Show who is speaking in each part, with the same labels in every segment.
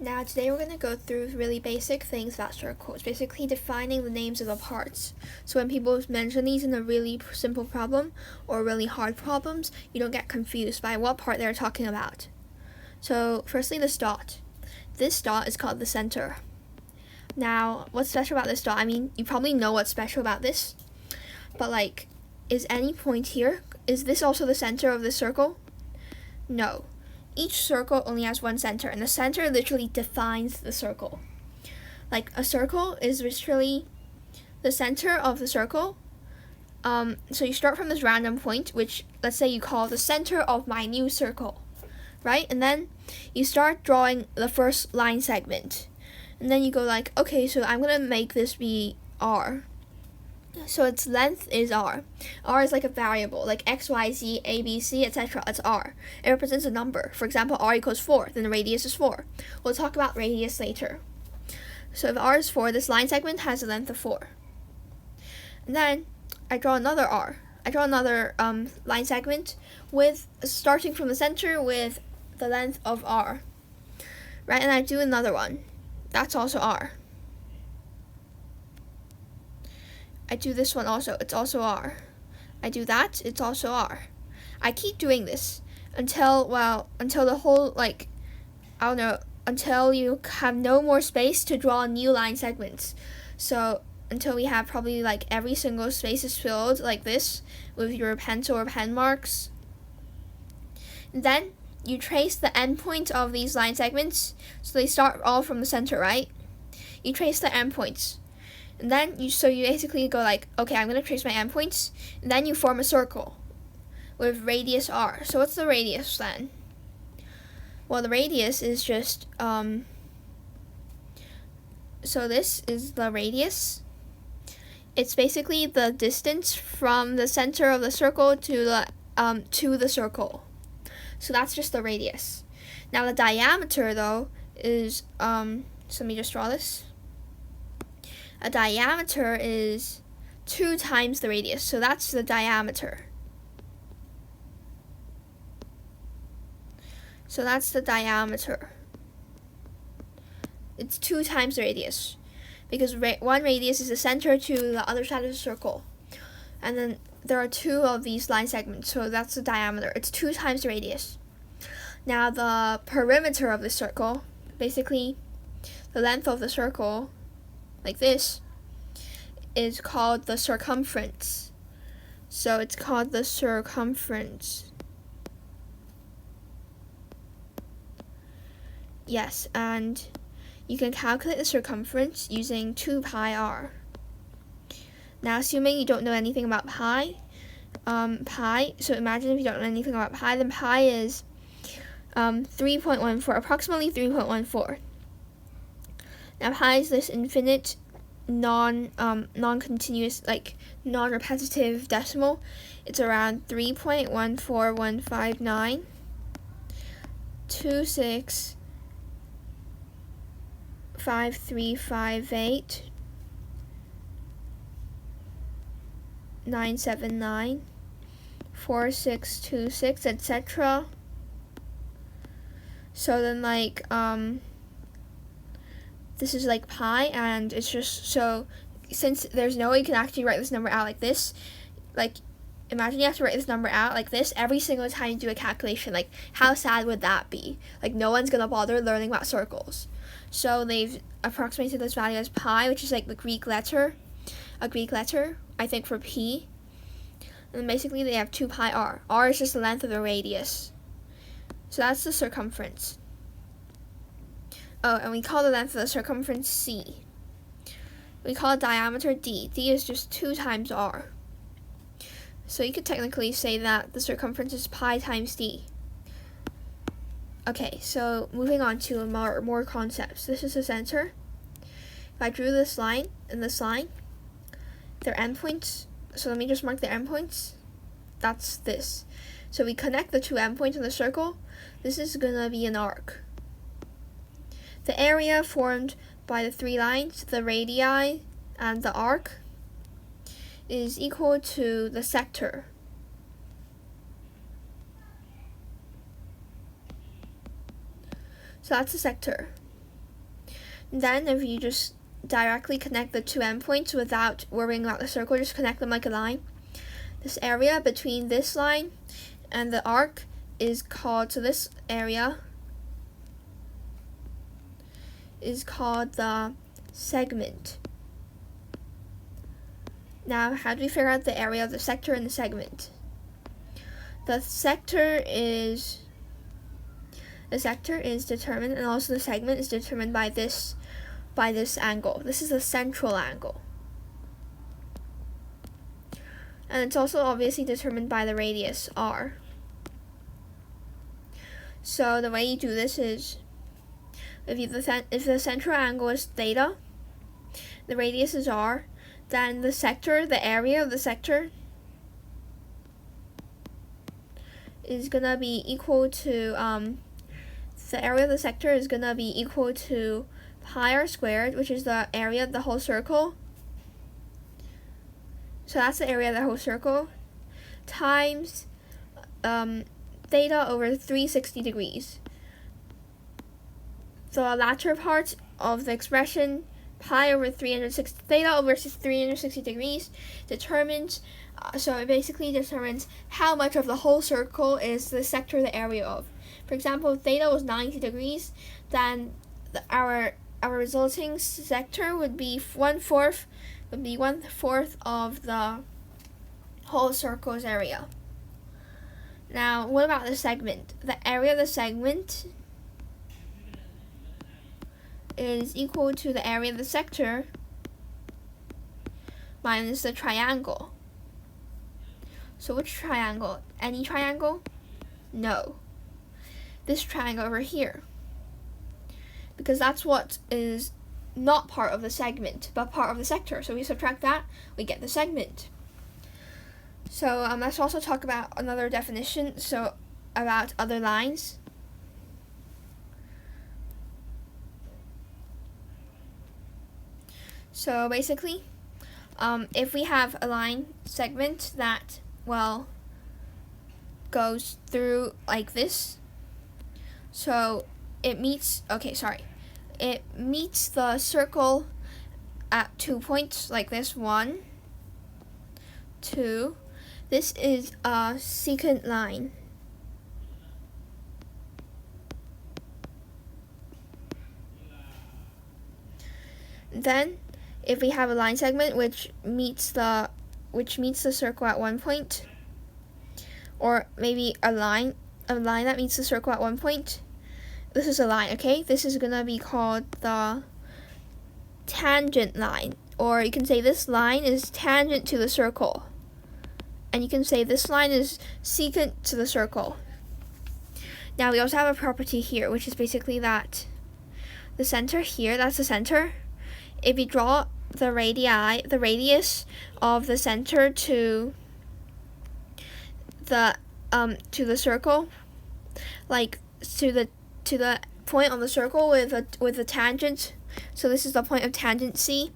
Speaker 1: Now today we're going to go through really basic things about circles, basically defining the names of the parts. So when people mention these in a really simple problem or really hard problems, you don't get confused by what part they're talking about. So firstly, this dot. This dot is called the center. Now, what's special about this dot? I mean, you probably know what's special about this, but like, is any point here? Is this also the center of the circle? No. Each circle only has one center, and the center literally defines the circle. Like, a circle is literally the center of the circle. So you start from this random point, which let's say you call the center of my new circle, right? And then you start drawing the first line segment. And then you go like, okay, so I'm gonna make this be R. So its length is R. R is like a variable, like X, Y, Z, A, B, C, etc. It's R. It represents a number. For example, R equals 4, then the radius is 4. We'll talk about radius later. So if R is 4, this line segment has a length of 4. And then I draw another R. I draw another line segment with starting from the center with the length of R. Right, and I do another one. That's also R. I do this one also, it's also R. I do that, it's also R. I keep doing this until the whole, like, I don't know, until you have no more space to draw new line segments. So until we have probably like every single space is filled like this with your pencil or pen marks. Then you trace the endpoint of these line segments. So they start all from the center, right? You trace the endpoints. And then you basically go like, okay, I'm gonna trace my endpoints, and then you form a circle with radius R. So what's the radius then? Well, the radius is just so this is the radius. It's basically the distance from the center of the circle to the circle. So that's just the radius. Now the diameter though is so let me just draw this. A diameter is 2 times the radius, so that's the diameter. So that's the diameter. It's 2 times the radius, because one radius is the center to the other side of the circle. And then there are 2 of these line segments, so that's the diameter. It's 2 times the radius. Now the perimeter of the circle, basically the length of the circle, like this, is called the circumference. So it's called the circumference. Yes, and you can calculate the circumference using 2 pi r. Now assuming you don't know anything about pi, so imagine if you don't know anything about pi, then pi is 3.14, approximately 3.14. Now pi is this infinite non-continuous, like non-repetitive decimal. It's around 3.14159 265358 979 4626, etc. So then like this is like pi, and it's just, so since there's no way you can actually write this number out like this, like imagine you have to write this number out like this every single time you do a calculation. Like how sad would that be? Like no one's gonna bother learning about circles. So they've approximated this value as pi, which is like the Greek letter, a Greek letter, I think, for P. And basically they have 2 pi r. R is just the length of the radius. So that's the circumference. Oh, and we call the length of the circumference C. We call diameter D. D is just 2 times R. So you could technically say that the circumference is pi times D. Okay, so moving on to more concepts. This is the center. If I drew this line and this line, their endpoints. So let me just mark their endpoints. That's this. So we connect the 2 endpoints in the circle. This is gonna be an arc. The area formed by the 3 lines, the radii, and the arc is equal to the sector. So that's the sector. Then if you just directly connect the two endpoints without worrying about the circle, just connect them like a line. This area between this line and the arc is called, so this area is called the segment. Now, how do we figure out the area of the sector and the segment? The sector is determined, and also the segment is determined by this angle. This is the central angle. And it's also obviously determined by the radius, r. So the way you do this is, if the central angle is theta, the radius is r, then the sector, the area of the sector, is gonna be equal to, the area of the sector is gonna be equal to pi r squared, which is the area of the whole circle. So that's the area of the whole circle, times theta over 360 degrees. The latter part of the expression, pi over 360, theta over 360 degrees, determines, so it basically determines how much of the whole circle is the sector the area of. For example, if theta was 90 degrees, then our resulting sector would be one fourth of the whole circle's area. Now, what about the segment? The area of the segment is equal to the area of the sector minus the triangle. So which triangle? Any triangle? No. This triangle over here. Because that's what is not part of the segment, but part of the sector. So we subtract that, we get the segment. So let's also talk about another definition, so about other lines. So basically, if we have a line segment that, well, goes through like this, so it meets, it meets the circle at 2 points like this, 1, 2. This is a secant line. Then, if we have a line segment which meets the circle at 1 point, or maybe a line that meets the circle at 1 point, this is a line, okay? This is gonna be called the tangent line, or you can say this line is tangent to the circle, and you can say this line is secant to the circle. Now we also have a property here, which is basically that the center here, that's the center. If you draw the radius of the center to the circle, like to the point on the circle with a tangent. So this is the point of tangent C.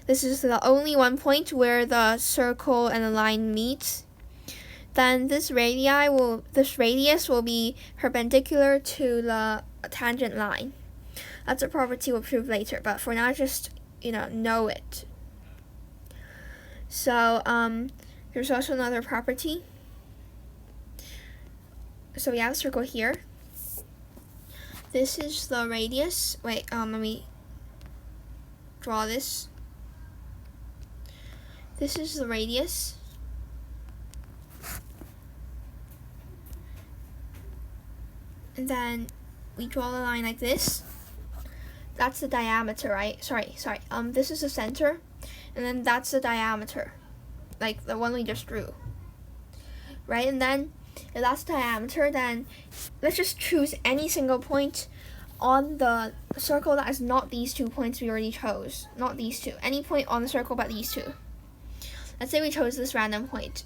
Speaker 1: This is the only one point where the circle and the line meet. Then this radius will be perpendicular to the tangent line. That's a property we'll prove later, but for now, just know it. So there's also another property. So we have a circle here. This is the radius. Wait, let me draw this. This is the radius. And then we draw the line like this. That's the diameter, right? Sorry. This is the center, and then that's the diameter, like the one we just drew, right? And then if that's the diameter, then let's just choose any single point on the circle that is not these 2 points we already chose. Not these two. Any point on the circle but these two. Let's say we chose this random point.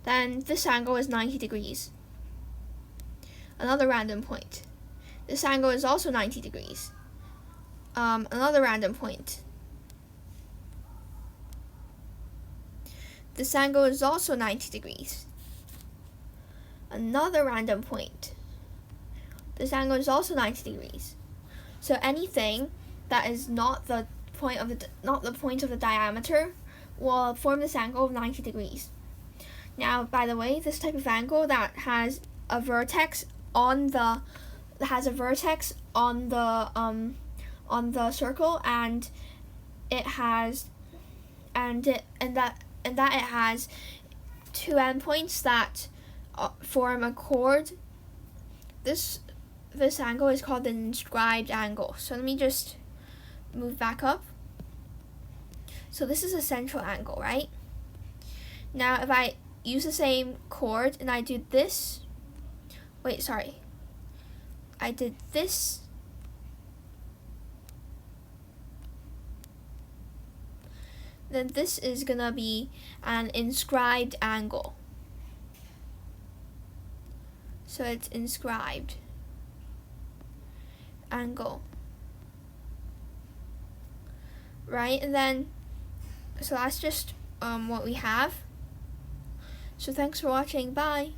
Speaker 1: Then this angle is 90 degrees. Another random point. This angle is also 90 degrees. Another random point. This angle is also 90 degrees. Another random point. This angle is also 90 degrees. So anything that is not the point of the diameter will form this angle of 90 degrees. Now, by the way, this type of angle that has a vertex on the circle, and it has it has two endpoints that form a chord. This angle is called the inscribed angle. So let me just move back up. So this is a central angle, right? Now if I use the same chord and I do this, I did this, then this is gonna be an inscribed angle. So it's inscribed angle, right? And then, so that's just what we have. So thanks for watching. Bye.